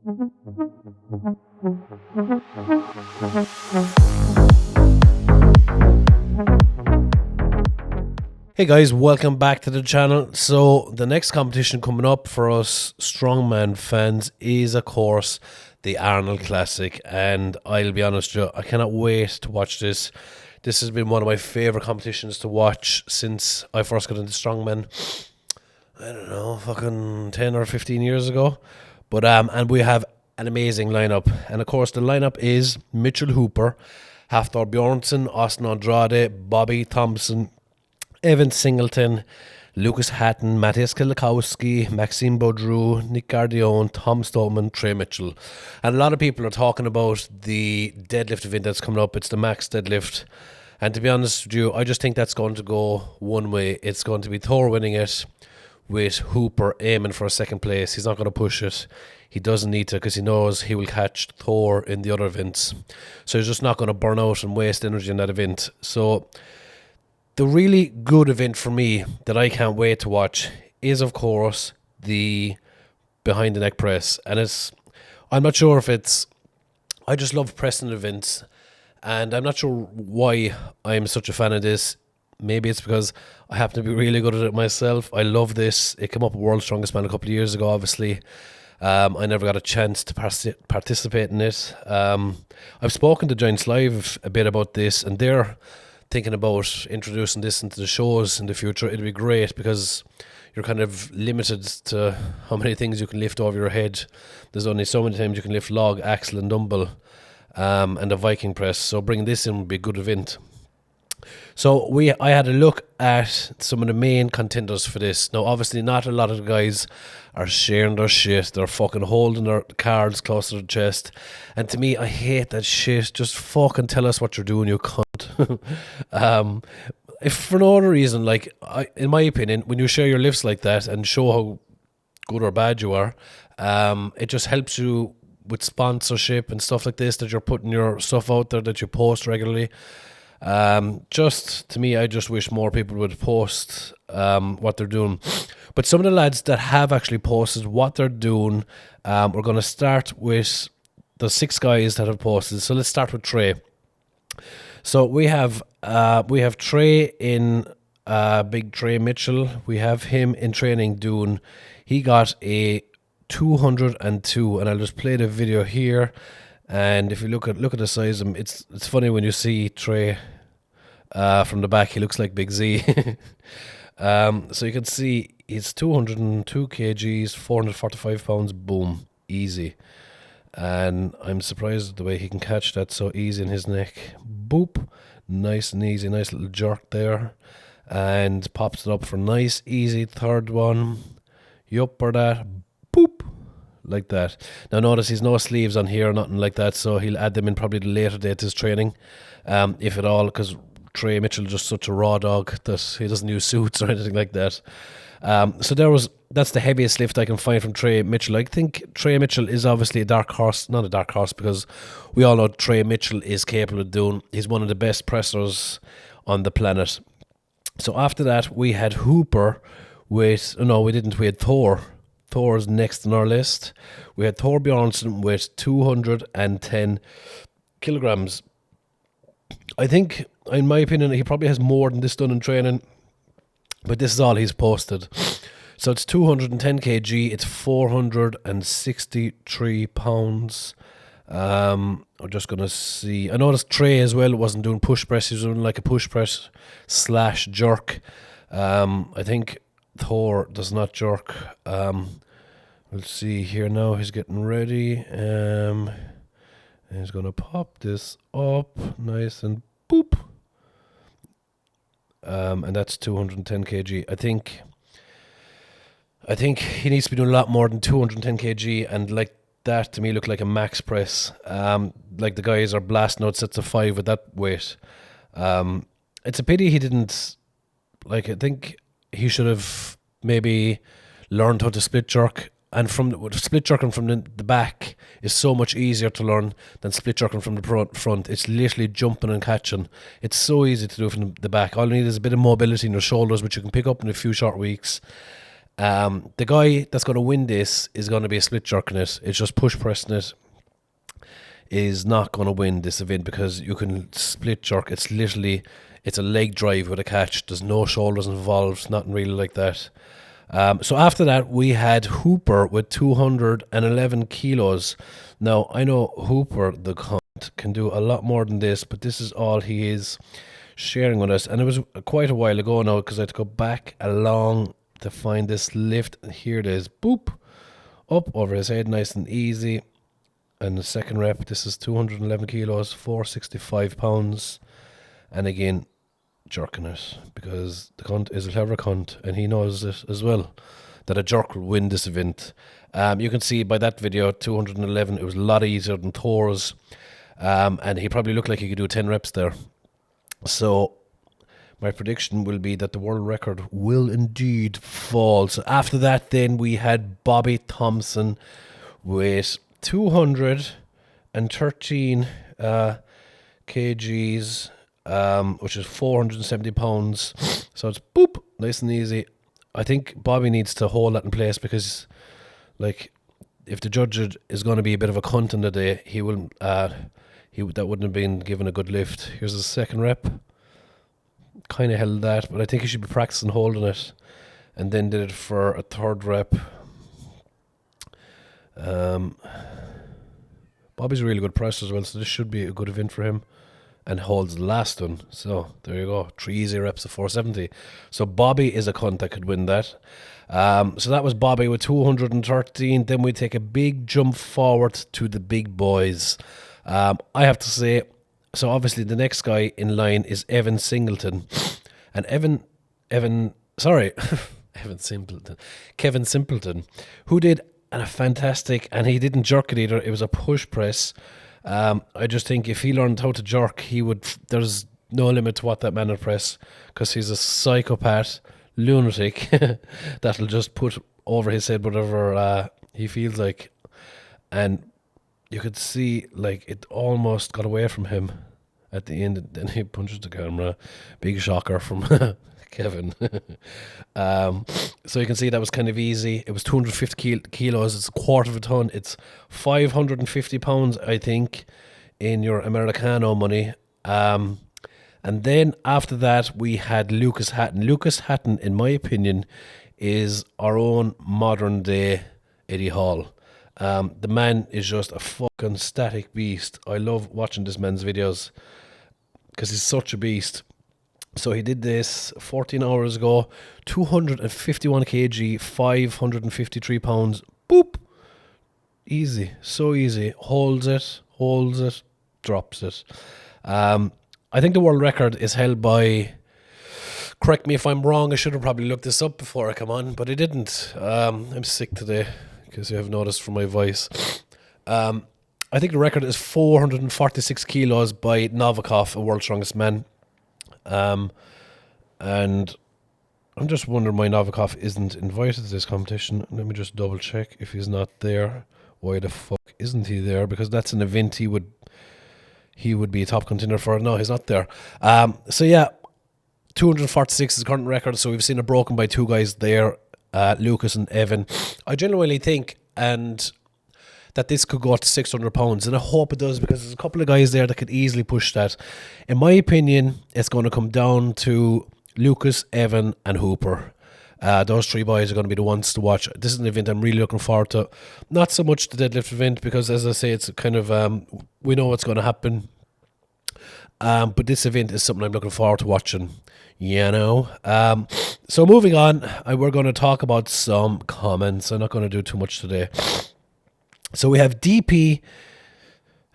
Hey guys, welcome back to the channel. So the next competition coming up for us strongman fans is, of course, the Arnold Classic, and I'll be honest with you, I cannot wait to watch this. This has been one of my favourite competitions to watch since I first got into strongman. I don't know, fucking 10 or 15 years ago. But and we have an amazing lineup, and of course the lineup is Mitchell Hooper, Thor Bjornsson, Austin Andrade, Bobby Thompson, Evan Singleton, Lucas Hatton, Matthias Kielakowski, Maxime Baudreau, Nick Gardione, Tom Stoltman, Trey Mitchell. And a lot of people are talking about the deadlift event that's coming up. It's the max deadlift. And to be honest with you, I just think that's going to go one way. It's going to be Thor winning it, with Hooper aiming for a second place. He's not going to push it. He doesn't need to, because he knows he will catch Thor in the other events. So he's just not going to burn out and waste energy in that event. So the really good event for me that I can't wait to watch is, of course, the behind the neck press. And I'm not sure if I just love pressing events, and I'm not sure why I'm such a fan of this. Maybe it's because I happen to be really good at it myself. I love this. It came up at World's Strongest Man a couple of years ago, obviously. I never got a chance to participate in it. I've spoken to Giants Live a bit about this, and they're thinking about introducing this into the shows in the future. It'd be great because you're kind of limited to how many things you can lift over your head. There's only so many times you can lift log, axle and dumbbell, and a Viking press. So bringing this in would be a good event. So I had a look at some of the main contenders for this. Now, obviously, not a lot of the guys are sharing their shit. They're fucking holding their cards close to their chest. And to me, I hate that shit. Just fucking tell us what you're doing, you cunt. If for no other reason, like, in my opinion, when you share your lifts like that and show how good or bad you are, it just helps you with sponsorship and stuff like this, that you're putting your stuff out there, that you post regularly. Just to me, I just wish more people would post what they're doing. But some of the lads that have actually posted what they're doing, we're going to start with the 6 guys that have posted. So let's start with Trey. So we have Trey in big Trey Mitchell. We have him in training doing. He got a 202, and I'll just play the video here. And if you look at the size of him, it's funny when you see Trey from the back. He looks like Big Z. So you can see he's 202 kgs, 445 pounds. Boom, easy. And I'm surprised at the way he can catch that so easy in his neck. Boop, nice and easy, nice little jerk there, and pops it up for nice, easy third one. Yup, or that. Boop. Like that. Now notice he's no sleeves on here or nothing like that, so he'll add them in probably the later date his training, if at all, because Trey Mitchell is just such a raw dog that he doesn't use suits or anything like that. So that's the heaviest lift I can find from Trey Mitchell. I think Trey Mitchell is obviously a dark horse, not a dark horse, because we all know Trey Mitchell is capable of doing. He's one of the best pressers on the planet. So after that we had Hooper with, no we didn't, we had Thor. Thor's next on our list. We had Thor Bjornsson with 210 kilograms. I think, in my opinion, he probably has more than this done in training, but this is all he's posted. So it's 210 kg, it's 463 pounds. I'm just going to see. I noticed Trey as well wasn't doing push press, he was doing like a push press / jerk. I think Thor does not jerk. We'll see here now. He's getting ready. He's gonna pop this up, nice and boop. And that's 210 kg. I think he needs to be doing a lot more than 210 kg, and like that to me looked like a max press. Like the guys are blasting out sets of 5 with that weight. It's a pity he didn't. Like, I think he should have maybe learned how to split jerk, and split jerking from the back is so much easier to learn than split jerking from the front. It's literally jumping and catching. It's so easy to do from the back. All you need is a bit of mobility in your shoulders, which you can pick up in a few short weeks, The guy that's going to win this is going to be a split jerking it. It's just push pressing it is not going to win this event because you can split jerk. It's literally, it's a leg drive with a catch. There's no shoulders involved, nothing really like that. So after that, we had Hooper with 211 kilos. Now, I know Hooper, the cunt, can do a lot more than this, but this is all he is sharing with us. And it was quite a while ago now because I had to go back along to find this lift. Here it is. Boop. Up over his head, nice and easy. And the second rep, this is 211 kilos, 465 pounds. And again, jerking it because the cunt is a clever cunt and he knows it as well, that a jerk will win this event. You can see by that video, 211, it was a lot easier than Thor's. And he probably looked like he could do 10 reps there. So my prediction will be that the world record will indeed fall. So after that, then we had Bobby Thompson with 213 kgs, which is 470 pounds. So it's boop, nice and easy. I think Bobby needs to hold that in place because, like, if the judge is going to be a bit of a cunt in the day, he will. That wouldn't have been given a good lift. Here's his second rep. Kind of held that, but I think he should be practicing holding it, and then did it for a third rep. Bobby's a really good presser as well, so this should be a good event for him. And holds the last one. So there you go. 3 easy reps of 470. So Bobby is a cunt that could win that. So that was Bobby with 213. Then we take a big jump forward to the big boys. I have to say, so obviously the next guy in line is Evan Singleton. And Evan Kevin Simpleton, who did a fantastic, and he didn't jerk it either. It was a push press. I just think if he learned how to jerk, there's no limit to what that man would press, because he's a psychopath lunatic that'll just put over his head whatever he feels like. And you could see, like, it almost got away from him at the end, and then he punches the camera. Big shocker from Kevin. So you can see that was kind of easy. It was 250 kilos. It's a quarter of a ton. It's 550 pounds, I think, in your Americano money. And then after that, we had Lucas Hatton. Lucas Hatton, in my opinion, is our own modern day Eddie Hall. The man is just a fucking static beast. I love watching this man's videos because he's such a beast. So he did this 14 hours ago, 251 kg, 553 pounds. Boop. Easy. So easy. Holds it, drops it. I think the world record is held by, correct me if I'm wrong, I should have probably looked this up before I come on, but I didn't. I'm sick today, because you have noticed from my voice. I think the record is 446 kilos by Novikov, a world's strongest man. And I'm just wondering why Novikov isn't invited to this competition. Let me just double check if he's not there. Why the fuck isn't he there? Because that's an event he would be a top contender for. No, he's not there. So yeah, 246 is the current record. So we've seen it broken by two guys there, Lucas and Evan. I genuinely think that this could go up to 600 pounds, and I hope it does, because there's a couple of guys there that could easily push that. In my opinion, it's going to come down to Lucas, Evan, and Hooper. Those three boys are going to be the ones to watch. This is an event I'm really looking forward to. Not so much the deadlift event, because as I say, it's kind of we know what's going to happen. But this event is something I'm looking forward to watching. You know. So moving on, we're going to talk about some comments. I'm not going to do too much today. So we have DP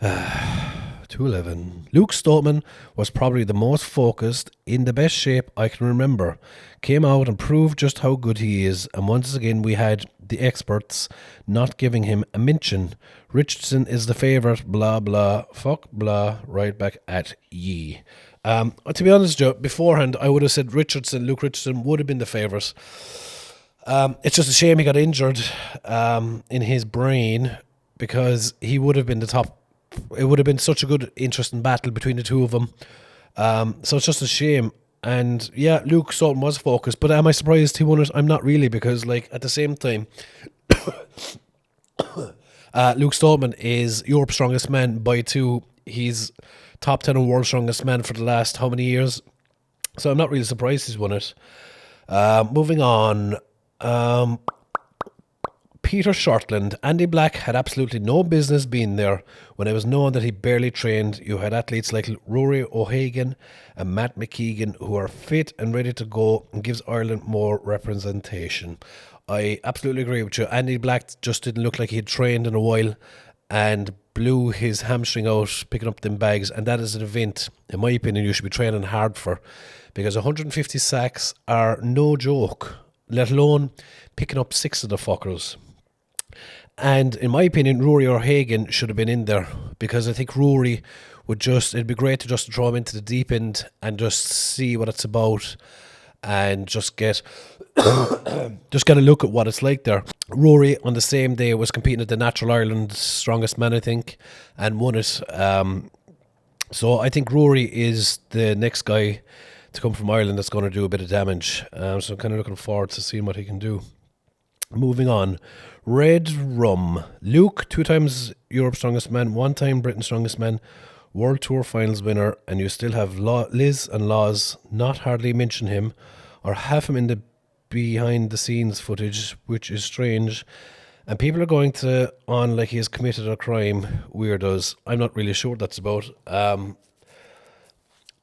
211. Luke Stoltman was probably the most focused, in the best shape I can remember. Came out and proved just how good he is. And once again, we had the experts not giving him a mention. Richardson is the favourite, blah, blah, fuck, blah, right back at ye. To be honest, Joe, beforehand, I would have said Luke Richardson would have been the favourite. It's just a shame he got injured in his brain, because he would have been the top. It would have been such a good, interesting battle between the two of them. So it's just a shame. And yeah, Luke Stoltman was focused, but am I surprised he won it? I'm not really, because like at the same time, Luke Stoltman is Europe's strongest man by 2. He's top 10 of world's strongest man for the last how many years? So I'm not really surprised he's won it. Moving on. Peter Shortland. Andy Black had absolutely no business being there when it was known that he barely trained. You had athletes like Rory O'Hagan and Matt McKeegan who are fit and ready to go and gives Ireland more representation. I absolutely agree with you. Andy Black just didn't look like he had trained in a while and blew his hamstring out picking up them bags, and that is an event, in my opinion, you should be training hard for, because 150 sacks are no joke, let alone picking up 6 of the fuckers. And in my opinion, Rory O'Hagan should have been in there, because I think Rory would just, it'd be great to just throw him into the deep end and just see what it's about and just get just get a look at what it's like there. Rory on the same day was competing at the Natural Ireland Strongest Man, I think, and won it. So I think Rory is the next guy to come from Ireland that's going to do a bit of damage. So I'm kind of looking forward to seeing what he can do. Moving on. Red Rum. Luke, 2 times Europe's Strongest Man, 1 time Britain's Strongest Man, World Tour Finals winner, and you still have Liz and Laws not hardly mention him or have him in the behind the scenes footage, which is strange. And people are going on like he has committed a crime. Weirdos. I'm not really sure what that's about.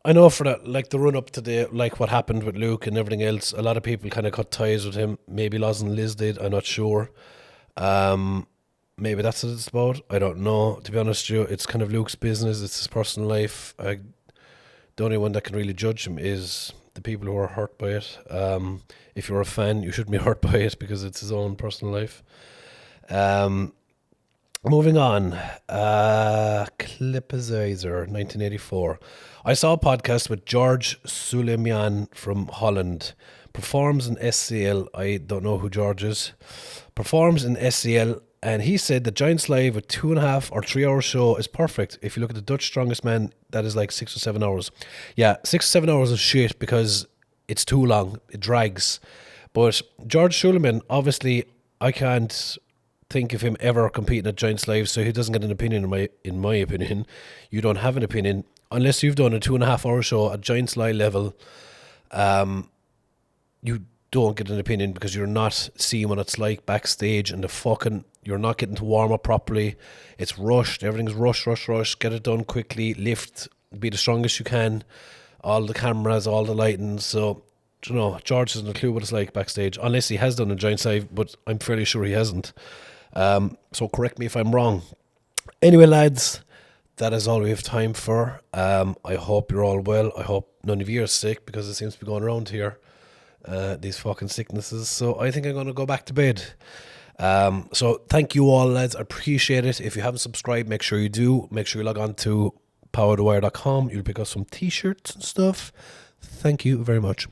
I know for that, like the run up to the, like what happened with Luke and everything else, a lot of people kind of cut ties with him. Maybe Laws and Liz did, I'm not sure. Maybe that's what it's about. I don't know. To be honest with you, it's kind of Luke's business. It's his personal life. The only one that can really judge him is the people who are hurt by it. If you're a fan, you shouldn't be hurt by it because it's his own personal life. Moving on. Clippizer, 1984. I saw a podcast with George Suleiman from Holland. Performs in SCL. I don't know who George is. Performs in SCL. And he said that Giants Live with 2.5 or 3 hour show is perfect. If you look at the Dutch Strongest Man, that is like 6 or 7 hours. Yeah, 6 or 7 hours of shit because it's too long. It drags. But George Suleiman, obviously, I can't think of him ever competing at Giants Live, so he doesn't get an opinion in my opinion. You don't have an opinion unless you've done a 2.5 hour show at Giants Live level. You don't get an opinion because you're not seeing what it's like backstage and you're not getting to warm up properly. It's rushed. Everything's rush. Get it done quickly. Lift. Be the strongest you can. All the cameras, all the lighting. So, you know, George doesn't have a clue what it's like backstage, unless he has done a Giants Live, but I'm fairly sure he hasn't. So correct me if I'm wrong. Anyway, lads, that is all we have time for. I hope you're all well. I hope none of you are sick, because it seems to be going around here, these fucking sicknesses. So I think I'm going to go back to bed. So thank you all, lads. I appreciate it. If you haven't subscribed, make sure you do. Make sure you log on to powerthewire.com. You'll pick up some t-shirts and stuff. Thank you very much.